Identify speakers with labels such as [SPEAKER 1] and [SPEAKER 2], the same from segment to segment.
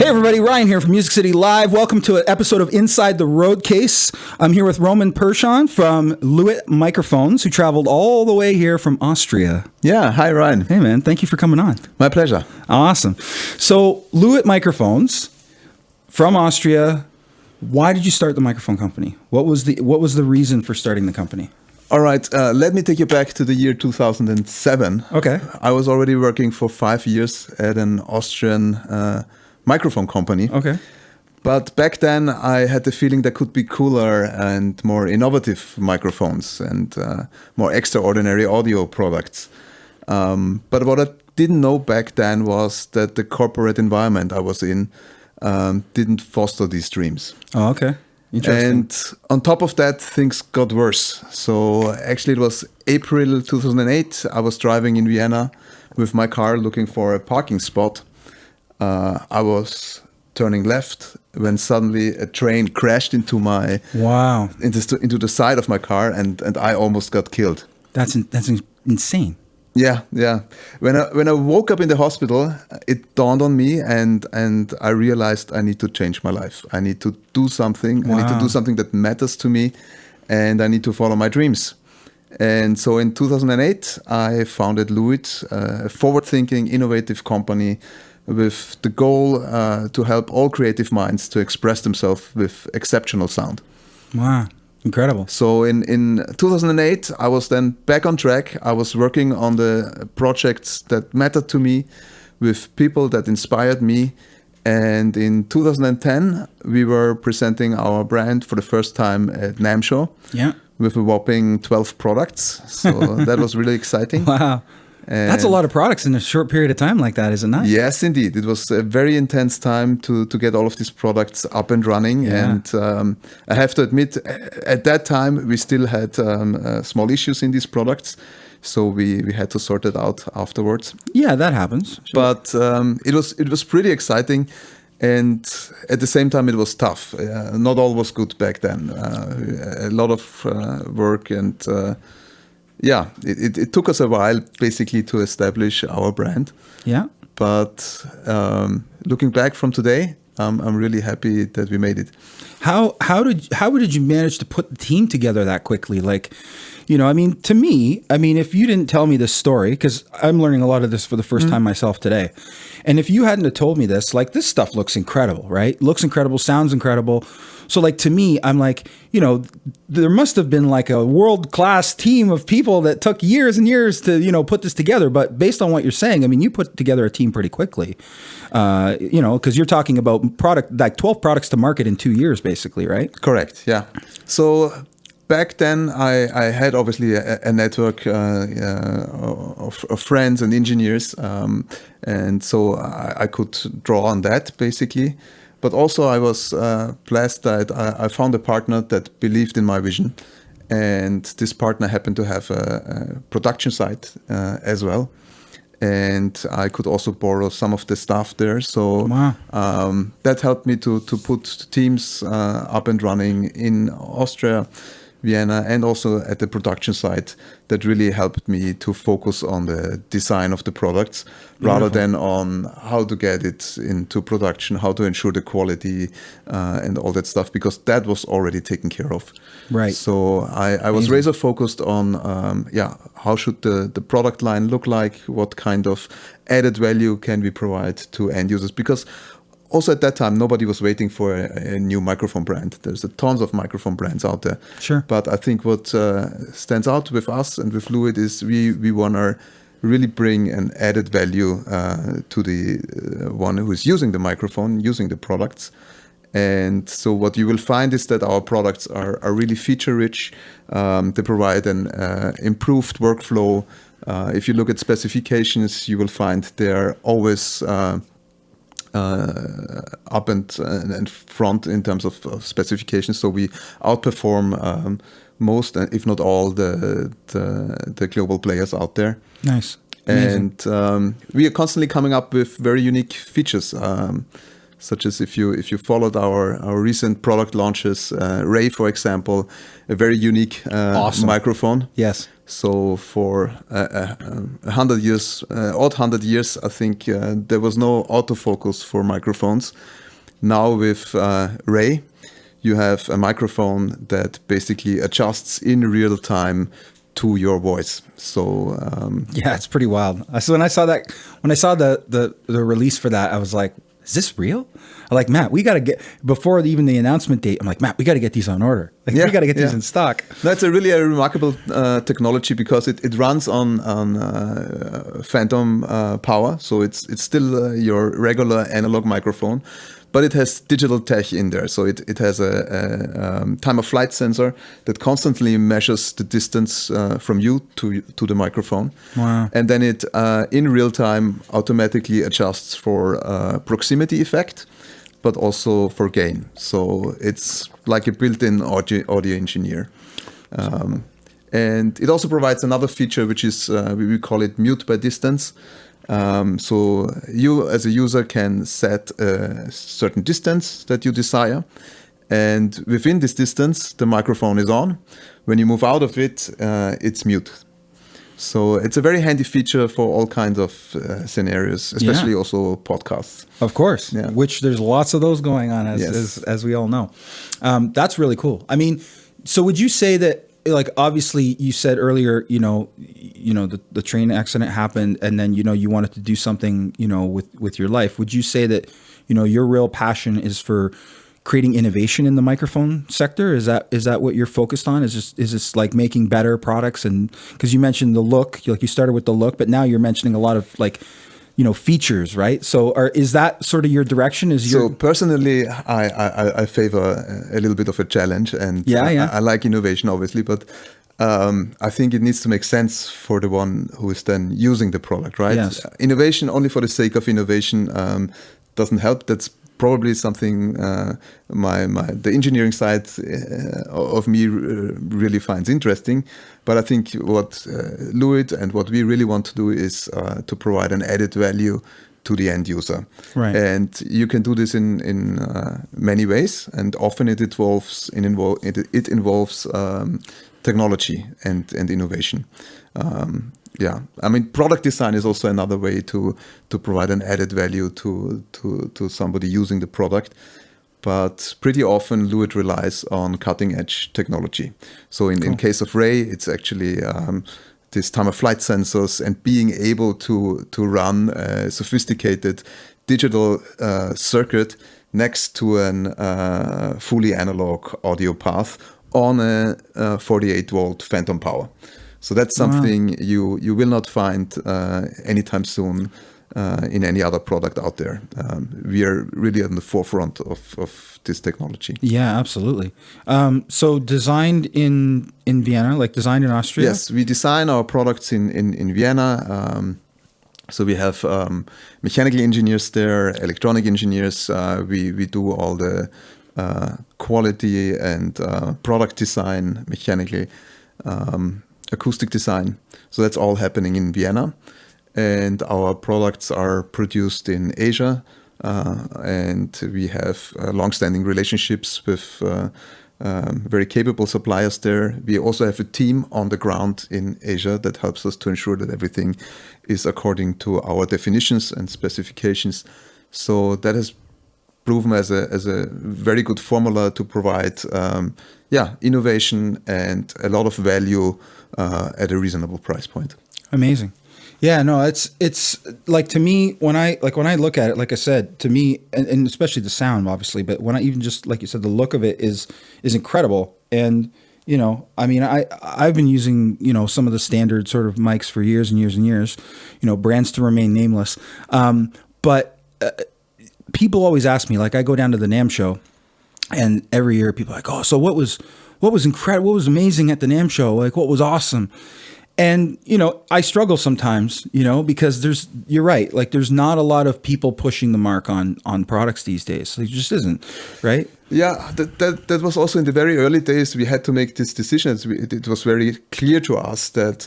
[SPEAKER 1] Hey everybody, Ryan here from Music City Live. Welcome to an episode of Inside the Roadcase. I'm here with Roman Perschon from Lewitt Microphones, who traveled all the way here from Austria.
[SPEAKER 2] Yeah, hi Ryan.
[SPEAKER 1] Hey man, thank you for coming on.
[SPEAKER 2] My pleasure.
[SPEAKER 1] Awesome. So Lewitt Microphones from Austria. Why did you start the microphone company? What was the reason for starting the company?
[SPEAKER 2] All right, let me take you back to the year 2007.
[SPEAKER 1] Okay.
[SPEAKER 2] I was already working for 5 years at an Austrian microphone company.
[SPEAKER 1] Okay.
[SPEAKER 2] But back then I had the feeling there could be cooler and more innovative microphones and more extraordinary audio products. But what I didn't know back then was that the corporate environment I was in didn't foster these dreams.
[SPEAKER 1] Oh, okay. Interesting.
[SPEAKER 2] And on top of that, things got worse. So actually it was April 2008. I was driving in Vienna with my car looking for a parking spot. I was turning left when suddenly a train crashed into into the side of my car, and I almost got killed.
[SPEAKER 1] That's insane.
[SPEAKER 2] Yeah. When I woke up in the hospital, it dawned on me, and I realized I need to change my life. I need to do something.
[SPEAKER 1] Wow.
[SPEAKER 2] I need to do something that matters to me, and I need to follow my dreams. And so in 2008, I founded Lewitt, a forward-thinking, innovative company with the goal to help all creative minds to express themselves with exceptional sound.
[SPEAKER 1] Wow. Incredible.
[SPEAKER 2] So in 2008, I was then back on track. I was working on the projects that mattered to me with people that inspired me. And in 2010, we were presenting our brand for the first time at NAMM Show.
[SPEAKER 1] Yeah.
[SPEAKER 2] With a whopping 12 products. So that was really exciting.
[SPEAKER 1] Wow. And that's a lot of products in a short period of time like that, is it not?
[SPEAKER 2] Yes, indeed. It was a very intense time to get all of these products up and running.
[SPEAKER 1] Yeah.
[SPEAKER 2] And I have to admit, at that time, we still had small issues in these products. So we had to sort it out afterwards.
[SPEAKER 1] Yeah, that happens.
[SPEAKER 2] Sure. But it was pretty exciting. And at the same time, it was tough. Not all was good back then. A lot of work and... yeah, it took us a while basically to establish our brand.
[SPEAKER 1] Yeah.
[SPEAKER 2] But looking back from today, I'm really happy that we made it.
[SPEAKER 1] How did you manage to put the team together that quickly? Like, you know, I mean, to me, if you didn't tell me this story, because I'm learning a lot of this for the first time myself today, and if you hadn't have told me this, like, this stuff looks incredible, right? Looks incredible, sounds incredible. So like, to me, I'm like, you know, there must have been like a world-class team of people that took years and years to, you know, put this together. But based on what you're saying, I mean, you put together a team pretty quickly, you know, because you're talking about like 12 products to market in 2 years, basically, right?
[SPEAKER 2] Correct. Yeah. So back then, I had obviously a network of friends and engineers, and so I could draw on that basically. But also I was blessed that I found a partner that believed in my vision, and this partner happened to have a production site as well. And I could also borrow some of the staff there. So
[SPEAKER 1] wow.
[SPEAKER 2] That helped me to put teams up and running in Austria, Vienna, and also at the production site. That really helped me to focus on the design of the products. Beautiful. Rather than on how to get it into production, how to ensure the quality and all that stuff, because that was already taken care of.
[SPEAKER 1] Right.
[SPEAKER 2] So I was razor focused on how should the product line look like, what kind of added value can we provide to end users, because also at that time, nobody was waiting for a new microphone brand. There's tons of microphone brands out there.
[SPEAKER 1] Sure.
[SPEAKER 2] But I think what stands out with us and with Lewitt is we want to really bring an added value to the one who is using the microphone, using the products. And so what you will find is that our products are really feature-rich. They provide an improved workflow. If you look at specifications, you will find they're always... up and front in terms of specifications, so we outperform most, if not all, the global players out there.
[SPEAKER 1] Nice. Amazing.
[SPEAKER 2] And we are constantly coming up with very unique features. such as if you followed our recent product launches, Ray, for example, a very unique
[SPEAKER 1] Awesome.
[SPEAKER 2] microphone.
[SPEAKER 1] Yes.
[SPEAKER 2] So for 100 years, odd 100 years, I think there was no autofocus for microphones. Now with Ray, you have a microphone that basically adjusts in real time to your voice. So
[SPEAKER 1] yeah, it's pretty wild. So when I saw the release for that, I was like, is this real? I'm like, Matt, we got to get, before even the announcement date, I'm like, Matt, we got to get these on order. Like, we got to get these in stock.
[SPEAKER 2] That's a really remarkable technology because it runs on phantom power. So it's still your regular analog microphone, but it has digital tech in there. So it has a time of flight sensor that constantly measures the distance from you to the microphone.
[SPEAKER 1] Wow.
[SPEAKER 2] And then it in real time automatically adjusts for proximity effect, but also for gain. So it's like a built-in audio engineer. And it also provides another feature, which is, we call it mute by distance. So you as a user can set a certain distance that you desire. And within this distance, the microphone is on. When you move out of it, it's mute. So it's a very handy feature for all kinds of scenarios, especially also podcasts.
[SPEAKER 1] Of course, which there's lots of those going on, as we all know. That's really cool. I mean, so would you say that, like, obviously you said earlier, the train accident happened, and then, you wanted to do something, with your life. Would you say that, your real passion is for creating innovation in the microphone sector? Is that what you're focused on? Is this like making better products? And because you mentioned the look, like you started with the look, but now you're mentioning a lot of features, right? So is that sort of your direction?
[SPEAKER 2] So personally, I favor a little bit of a challenge, and I like innovation, obviously, but I think it needs to make sense for the one who is then using the product, right?
[SPEAKER 1] Yes.
[SPEAKER 2] Innovation only for the sake of innovation doesn't help. That's probably something the engineering side of me really finds interesting. But I think what Lewitt and what we really want to do is to provide an added value to the end user.
[SPEAKER 1] Right.
[SPEAKER 2] And you can do this in many ways, and often it involves technology and innovation. I mean, product design is also another way to provide an added value to somebody using the product. But pretty often, Lewitt relies on cutting-edge technology. So in case of Ray, it's actually this time-of-flight sensors and being able to run a sophisticated digital circuit next to a fully analog audio path on a 48-volt phantom power. So that's something you will not find anytime soon in any other product out there. We are really on the forefront of this technology.
[SPEAKER 1] Yeah, absolutely. So designed in Vienna, like designed in Austria?
[SPEAKER 2] Yes, we design our products in Vienna. So we have mechanical engineers there, electronic engineers. We do all the quality and product design, mechanically, acoustic design. So that's all happening in Vienna. And our products are produced in Asia, and we have long-standing relationships with very capable suppliers there. We also have a team on the ground in Asia that helps us to ensure that everything is according to our definitions and specifications. So that has proven as a very good formula to provide innovation and a lot of value at a reasonable price point.
[SPEAKER 1] Amazing. Yeah, no, it's like, to me, when I look at it, like I said, to me, and especially the sound, obviously, but when I even just, like you said, the look of it is incredible. And, I mean, I've been using, some of the standard sort of mics for years and years and years, brands to remain nameless. But people always ask me, like, I go down to the NAMM show, and every year people are like, oh, so what was incredible? What was amazing at the NAMM show? Like, what was awesome? And, I struggle sometimes, because you're right. Like there's not a lot of people pushing the mark on products these days. There just isn't, right?
[SPEAKER 2] Yeah, that was also in the very early days. We had to make these decisions. It was very clear to us that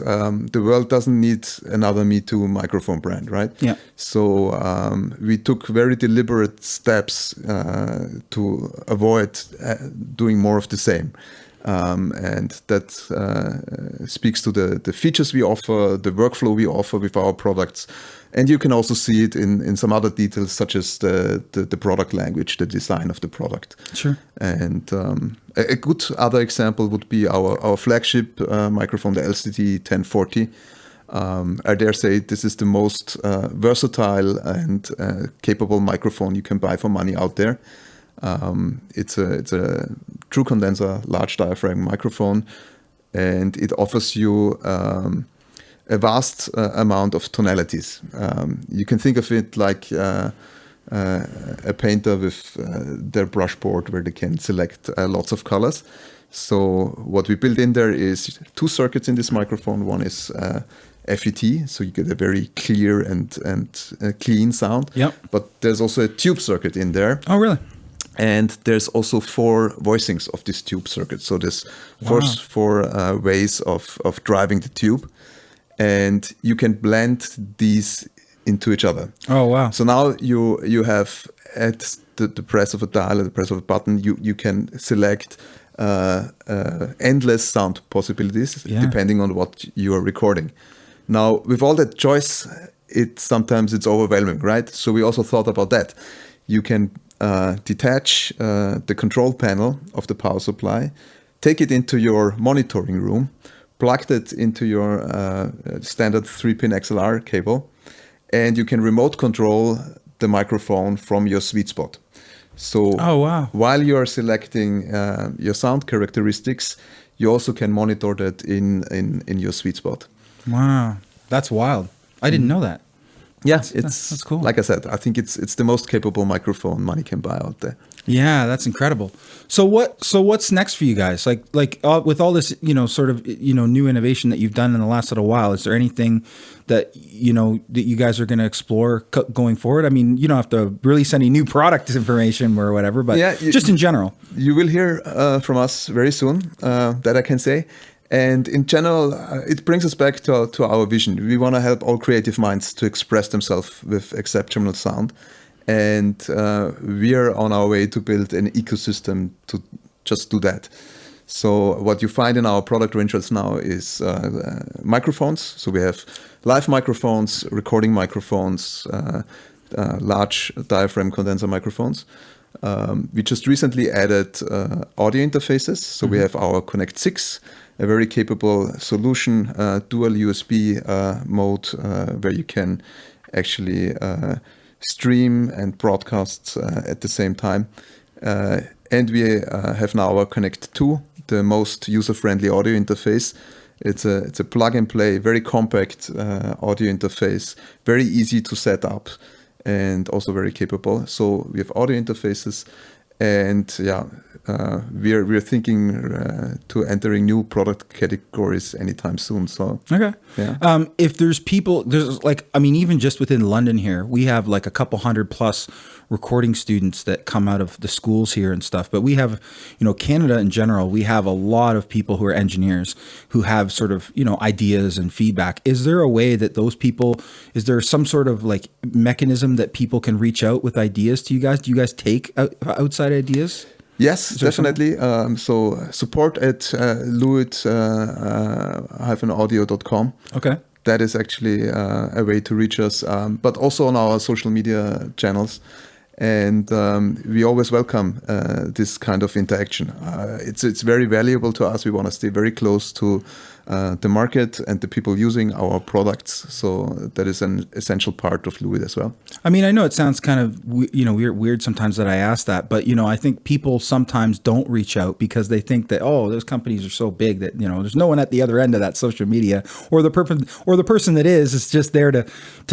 [SPEAKER 2] the world doesn't need another Me Too microphone brand, right?
[SPEAKER 1] Yeah.
[SPEAKER 2] So we took very deliberate steps to avoid doing more of the same. And that speaks to the features we offer, the workflow we offer with our products. And you can also see it in some other details, such as the product language, the design of the product.
[SPEAKER 1] Sure.
[SPEAKER 2] And a good other example would be our flagship microphone, the LCD 1040. I dare say this is the most versatile and capable microphone you can buy for money out there. It's a true condenser, large diaphragm microphone, and it offers you a vast amount of tonalities. You can think of it like a painter with their brush board where they can select lots of colors. So what we built in there is 2 circuits in this microphone. One is FET, so you get a very clear and clean sound.
[SPEAKER 1] Yep.
[SPEAKER 2] But there's also a tube circuit in there.
[SPEAKER 1] Oh, really?
[SPEAKER 2] And there's also 4 voicings of this tube circuit. So there's four ways of driving the tube. And you can blend these into each other.
[SPEAKER 1] Oh, wow.
[SPEAKER 2] So now you have at the press of a dial, at the press of a button, you can select endless sound possibilities depending on what you are recording. Now, with all that choice, sometimes it's overwhelming, right? So we also thought about that. You can detach the control panel of the power supply, take it into your monitoring room, plug that into your standard 3-pin XLR cable, and you can remote control the microphone from your sweet spot. So while you are selecting your sound characteristics, you also can monitor that in your sweet spot.
[SPEAKER 1] Wow, that's wild. I didn't know that.
[SPEAKER 2] Yeah,
[SPEAKER 1] that's cool.
[SPEAKER 2] Like I said, I think it's the most capable microphone money can buy out there.
[SPEAKER 1] Yeah, that's incredible. So what's next for you guys? Like with all this, sort of, new innovation that you've done in the last little while, is there anything that, that you guys are going to explore going forward? I mean, you don't have to release any new product information or whatever, but just in general.
[SPEAKER 2] You will hear from us very soon, that I can say. And in general, it brings us back to our vision. We want to help all creative minds to express themselves with exceptional sound. And we are on our way to build an ecosystem to just do that. So what you find in our product ranges now is microphones. So we have live microphones, recording microphones, large diaphragm condenser microphones. We just recently added audio interfaces. So we have our Connect 6, a very capable solution, dual USB mode, where you can actually stream and broadcast at the same time. And we have now our Connect 2, the most user-friendly audio interface. It's a plug-and-play, very compact audio interface, very easy to set up, and also very capable. So we have audio interfaces, and we're thinking to entering new product categories anytime soon. So
[SPEAKER 1] okay, yeah. If there's people, even just within London here, we have like a couple hundred plus recording students that come out of the schools here and stuff. But we have, Canada in general, we have a lot of people who are engineers who have sort of, ideas and feedback. Is there a way that those people, is there some sort of like mechanism that people can reach out with ideas to you guys? Do you guys take outside ideas?
[SPEAKER 2] Yes, definitely. So support at lewitt-audio.com.
[SPEAKER 1] Okay.
[SPEAKER 2] That is actually a way to reach us, but also on our social media channels. And we always welcome this kind of interaction. It's very valuable to us. We want to stay very close to the market and the people using our products. So that is an essential part of Lewitt as well. I
[SPEAKER 1] mean, I know it sounds kind of weird sometimes that I ask that, but I think people sometimes don't reach out because they think that those companies are so big that there's no one at the other end of that social media, or the person that is just there to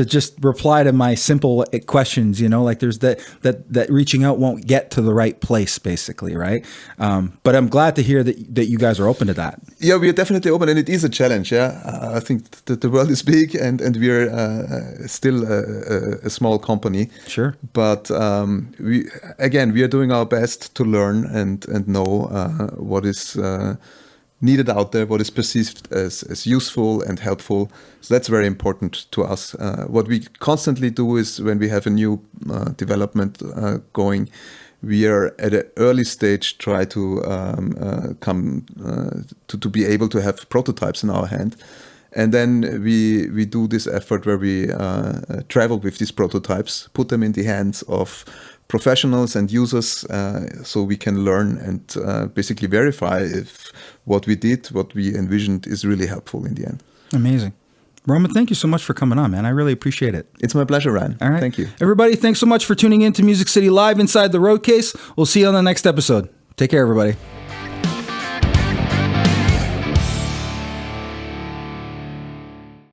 [SPEAKER 1] just reply to my simple questions. Like there's that reaching out won't get to the right place, basically, right? But I'm glad to hear that you guys are open to that.
[SPEAKER 2] Yeah, we are definitely open, and it is a challenge. Yeah, I think that the world is big, and we're still a small company.
[SPEAKER 1] Sure.
[SPEAKER 2] But we are doing our best to learn and know what is needed out there, what is perceived as useful and helpful. So that's very important to us. What we constantly do is when we have a new development going, we are at an early stage try to come to be able to have prototypes in our hand. And then we do this effort where we travel with these prototypes, put them in the hands of professionals and users so we can learn and basically verify if what we did, what we envisioned is really helpful in the end.
[SPEAKER 1] Amazing. Roman, thank you so much for coming on, man. I really appreciate it.
[SPEAKER 2] It's my pleasure, Ryan.
[SPEAKER 1] All right.
[SPEAKER 2] Thank you.
[SPEAKER 1] Everybody, thanks so much for tuning in to Music City Live inside the Roadcase. We'll see you on the next episode. Take care, everybody.